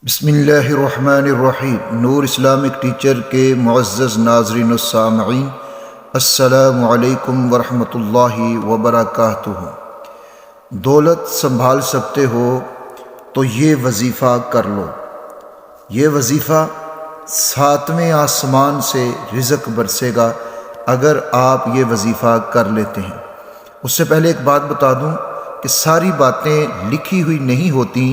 بسم اللہ الرحمن الرحیم۔ نور اسلامک ٹیچر کے معزز ناظرین و سامعین، السلام علیکم ورحمۃ اللہ وبرکاتہ۔ دولت سنبھال سکتے ہو تو یہ وظیفہ کر لو۔ یہ وظیفہ ساتویں آسمان سے رزق برسے گا اگر آپ یہ وظیفہ کر لیتے ہیں۔ اس سے پہلے ایک بات بتا دوں کہ ساری باتیں لکھی ہوئی نہیں ہوتی،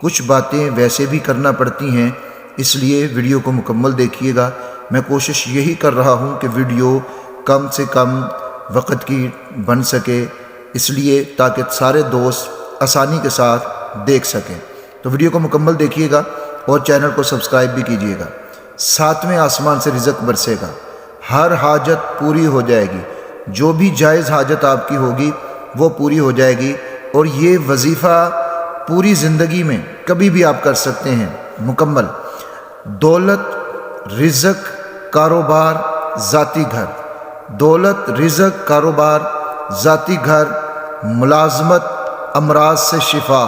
کچھ باتیں ویسے بھی کرنا پڑتی ہیں، اس لیے ویڈیو کو مکمل دیکھیے گا۔ میں کوشش یہی کر رہا ہوں کہ ویڈیو کم سے کم وقت کی بن سکے، اس لیے تاکہ سارے دوست آسانی کے ساتھ دیکھ سکیں۔ تو ویڈیو کو مکمل دیکھیے گا اور چینل کو سبسکرائب بھی کیجیے گا۔ ساتویں آسمان سے رزق برسے گا، ہر حاجت پوری ہو جائے گی، جو بھی جائز حاجت آپ کی ہوگی وہ پوری ہو جائے گی، اور یہ وظیفہ پوری زندگی میں کبھی بھی آپ کر سکتے ہیں مکمل۔ دولت، رزق، کاروبار، ذاتی گھر۔ دولت، رزق، کاروبار، ذاتی گھر، ملازمت، امراض سے شفا،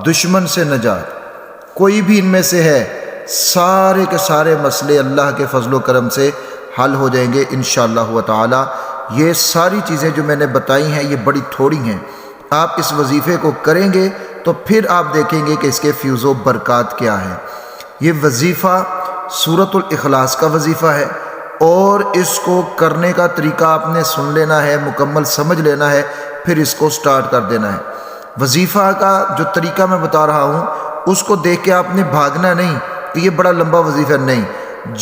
دشمن سے نجات، کوئی بھی ان میں سے ہے، سارے کے سارے مسئلے اللہ کے فضل و کرم سے حل ہو جائیں گے انشاءاللہ تعالی۔ یہ ساری چیزیں جو میں نے بتائی ہیں یہ بڑی تھوڑی ہیں، آپ اس وظیفے کو کریں گے تو پھر آپ دیکھیں گے کہ اس کے فیوز و برکات کیا ہیں۔ یہ وظیفہ سورۃ الاخلاص کا وظیفہ ہے، اور اس کو کرنے کا طریقہ آپ نے سن لینا ہے، مکمل سمجھ لینا ہے، پھر اس کو سٹارٹ کر دینا ہے۔ وظیفہ کا جو طریقہ میں بتا رہا ہوں اس کو دیکھ کے آپ نے بھاگنا نہیں کہ یہ بڑا لمبا وظیفہ، نہیں،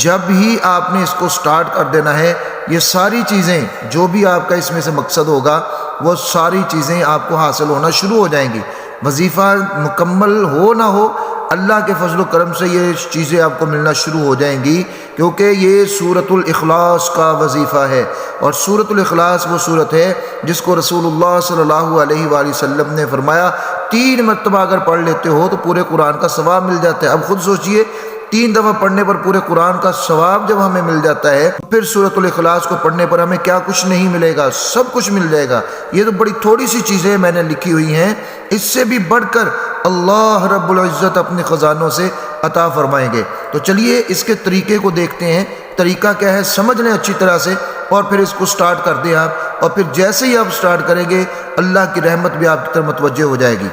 جب ہی آپ نے اس کو سٹارٹ کر دینا ہے، یہ ساری چیزیں جو بھی آپ کا اس میں سے مقصد ہوگا وہ ساری چیزیں آپ کو حاصل ہونا شروع ہو جائیں گی۔ وظیفہ مکمل ہو نہ ہو، اللہ کے فضل و کرم سے یہ چیزیں آپ کو ملنا شروع ہو جائیں گی، کیونکہ یہ سورۃ الاخلاص کا وظیفہ ہے، اور سورۃ الاخلاص وہ سورت ہے جس کو رسول اللہ صلی اللہ علیہ وآلہ وسلم نے فرمایا 3 مرتبہ اگر پڑھ لیتے ہو تو پورے قرآن کا ثواب مل جاتا ہے۔ اب خود سوچئے 3 دفعہ پڑھنے پر پورے قرآن کا ثواب جب ہمیں مل جاتا ہے، پھر سورۃ الاخلاص کو پڑھنے پر ہمیں کیا کچھ نہیں ملے گا، سب کچھ مل جائے گا۔ یہ تو بڑی تھوڑی سی چیزیں میں نے لکھی ہوئی ہیں، اس سے بھی بڑھ کر اللہ رب العزت اپنے خزانوں سے عطا فرمائیں گے۔ تو چلیے اس کے طریقے کو دیکھتے ہیں، طریقہ کیا ہے سمجھ لیں اچھی طرح سے، اور پھر اس کو سٹارٹ کر دیں آپ، اور پھر جیسے ہی آپ سٹارٹ کریں گے اللہ کی رحمت بھی آپ کی طرف متوجہ ہو جائے گی۔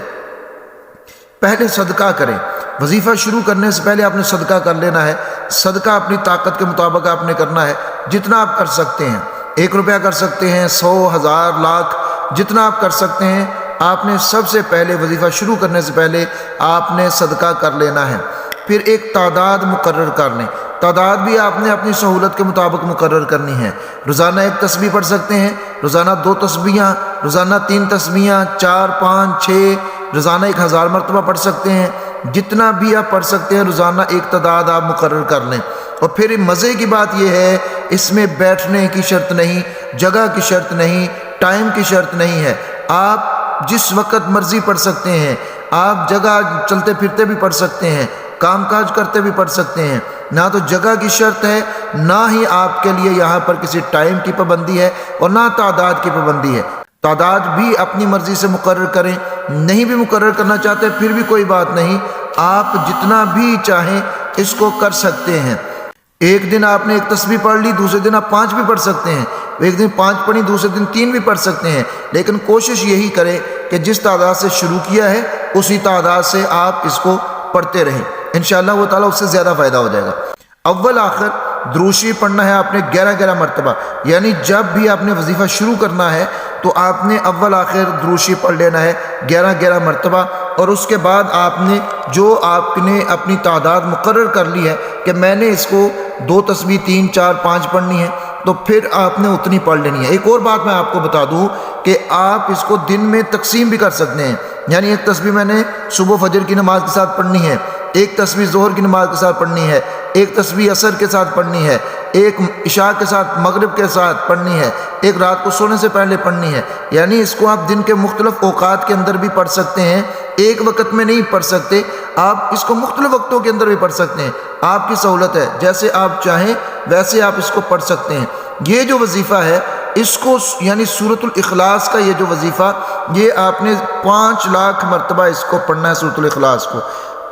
پہلے صدقہ کریں۔ وظیفہ شروع کرنے سے پہلے آپ نے صدقہ کر لینا ہے۔ صدقہ اپنی طاقت کے مطابق آپ نے کرنا ہے، جتنا آپ کر سکتے ہیں، 1 روپیہ کر سکتے ہیں، 100، 1000، لاکھ، جتنا آپ کر سکتے ہیں۔ آپ نے سب سے پہلے وظیفہ شروع کرنے سے پہلے آپ نے صدقہ کر لینا ہے، پھر ایک تعداد مقرر کر لیں۔ تعداد بھی آپ نے اپنی سہولت کے مطابق مقرر کرنی ہے۔ روزانہ 1 تسبیح پڑھ سکتے ہیں، روزانہ 2 تسبیحاں، روزانہ 3 تسبیحاں، 4، 5، 6، روزانہ 1000 مرتبہ پڑھ سکتے ہیں۔ جتنا بھی آپ پڑھ سکتے ہیں روزانہ ایک تعداد آپ مقرر کر لیں۔ اور پھر مزے کی بات یہ ہے، اس میں بیٹھنے کی شرط نہیں، جگہ کی شرط نہیں، ٹائم کی شرط نہیں ہے۔ آپ جس وقت مرضی پڑھ سکتے ہیں، آپ جگہ چلتے پھرتے بھی پڑھ سکتے ہیں، کام کاج کرتے بھی پڑھ سکتے ہیں۔ نہ تو جگہ کی شرط ہے، نہ ہی آپ کے لیے یہاں پر کسی ٹائم کی پابندی ہے، اور نہ تعداد کی پابندی ہے۔ تعداد بھی اپنی مرضی سے مقرر کریں، نہیں بھی مقرر کرنا چاہتے پھر بھی کوئی بات نہیں، آپ جتنا بھی چاہیں اس کو کر سکتے ہیں۔ ایک دن آپ نے 1 تسبیح پڑھ لی، دوسرے دن آپ 5 بھی پڑھ سکتے ہیں، ایک دن 5 پڑھی، دوسرے دن 3 بھی پڑھ سکتے ہیں، لیکن کوشش یہی کریں کہ جس تعداد سے شروع کیا ہے اسی تعداد سے آپ اس کو پڑھتے رہیں، انشاءاللہ وہ تعالیٰ اس سے زیادہ فائدہ ہو جائے گا۔ اول آخر دروشی پڑھنا ہے آپ نے 11 مرتبہ، یعنی جب بھی آپ نے وظیفہ شروع کرنا ہے تو آپ نے اول آخر دروشی پڑھ لینا ہے 11 مرتبہ، اور اس کے بعد آپ نے جو آپ نے اپنی تعداد مقرر کر لی ہے کہ میں نے اس کو 2 تسبیح، 3، 4، 5 پڑھنی ہے، تو پھر آپ نے اتنی پڑھ لینی ہے۔ ایک اور بات میں آپ کو بتا دوں کہ آپ اس کو دن میں تقسیم بھی کر سکتے ہیں، یعنی 1 تسبیح میں نے صبح فجر کی نماز کے ساتھ پڑھنی ہے، 1 تسبیح ظہر کی نماز کے ساتھ پڑھنی ہے، 1 تسبیح عصر کے ساتھ پڑھنی ہے، 1 عشاء کے ساتھ، مغرب کے ساتھ پڑھنی ہے، 1 رات کو سونے سے پہلے پڑھنی ہے۔ یعنی اس کو آپ دن کے مختلف اوقات کے اندر بھی پڑھ سکتے ہیں، ایک وقت میں نہیں پڑھ سکتے، آپ اس کو مختلف وقتوں کے اندر بھی پڑھ سکتے ہیں، آپ کی سہولت ہے، جیسے آپ چاہیں ویسے آپ اس کو پڑھ سکتے ہیں۔ یہ جو وظیفہ ہے اس کو یعنی سورۃ الاخلاص کا یہ جو وظیفہ، یہ آپ نے 5 لاکھ مرتبہ اس کو پڑھنا ہے، سورۃ الاخلاص کو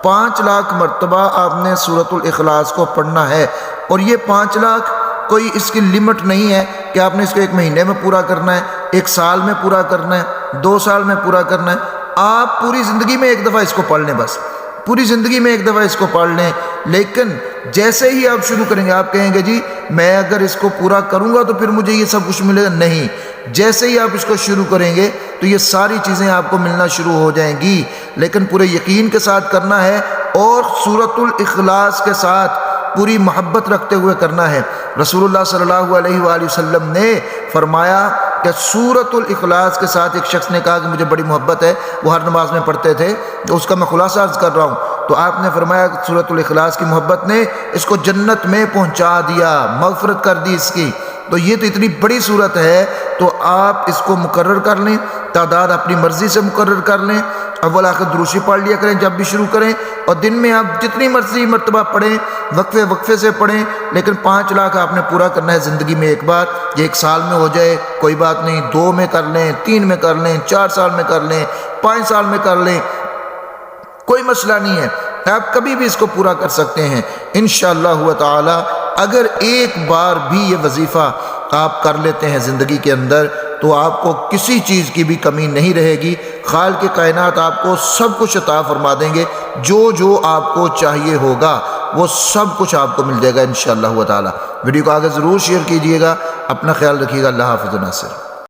5 لاکھ مرتبہ آپ نے سورۃ الاخلاص کو پڑھنا ہے، اور یہ 5 لاکھ کوئی اس کی لمٹ نہیں ہے کہ آپ نے اس کو 1 مہینے میں پورا کرنا ہے، 1 سال میں پورا کرنا ہے، 2 سال میں پورا کرنا ہے۔ آپ پوری زندگی میں 1 دفعہ اس کو پڑھ لیں، بس پوری زندگی میں 1 دفعہ اس کو پڑھ لیں۔ لیکن جیسے ہی آپ شروع کریں گے، آپ کہیں گے جی میں اگر اس کو پورا کروں گا تو پھر مجھے یہ سب کچھ ملے گا، نہیں، جیسے ہی آپ اس کو شروع کریں گے تو یہ ساری چیزیں آپ کو ملنا شروع ہو جائیں گی، لیکن پورے یقین کے ساتھ کرنا ہے اور سورۃ الاخلاص کے ساتھ پوری محبت رکھتے ہوئے کرنا ہے۔ رسول اللہ صلی اللہ علیہ وآلہ وسلم نے فرمایا کہ سورۃ الاخلاص کے ساتھ ایک شخص نے کہا کہ مجھے بڑی محبت ہے، وہ ہر نماز میں پڑھتے تھے، تو اس کا میں خلاصہ عرض کر رہا ہوں، تو آپ نے فرمایا کہ سورۃ الاخلاص کی محبت نے اس کو جنت میں پہنچا دیا، مغفرت کر دی اس کی۔ تو یہ تو اتنی بڑی صورت ہے، تو آپ اس کو مقرر کر لیں، تعداد اپنی مرضی سے مقرر کر لیں، اول آخر دروشی پڑھ لیا کریں جب بھی شروع کریں، اور دن میں آپ جتنی مرضی مرتبہ پڑھیں، وقفے سے پڑھیں، لیکن 5 لاکھ آپ نے پورا کرنا ہے زندگی میں 1 بار۔ یہ 1 سال میں ہو جائے کوئی بات نہیں، 2 میں کر لیں، 3 میں کر لیں، 4 سال میں کر لیں، 5 سال میں کر لیں، کوئی مسئلہ نہیں ہے، آپ کبھی بھی اس کو پورا کر سکتے ہیں انشاءاللہ تعالی۔ اگر 1 بار بھی یہ وظیفہ آپ کر لیتے ہیں زندگی کے اندر تو آپ کو کسی چیز کی بھی کمی نہیں رہے گی، خالق کائنات آپ کو سب کچھ عطا فرما دیں گے، جو آپ کو چاہیے ہوگا وہ سب کچھ آپ کو مل جائے گا انشاءاللہ تعالی۔ ویڈیو کو آگے ضرور شیئر کیجئے گا، اپنا خیال رکھیے گا، اللہ حافظ و ناصر۔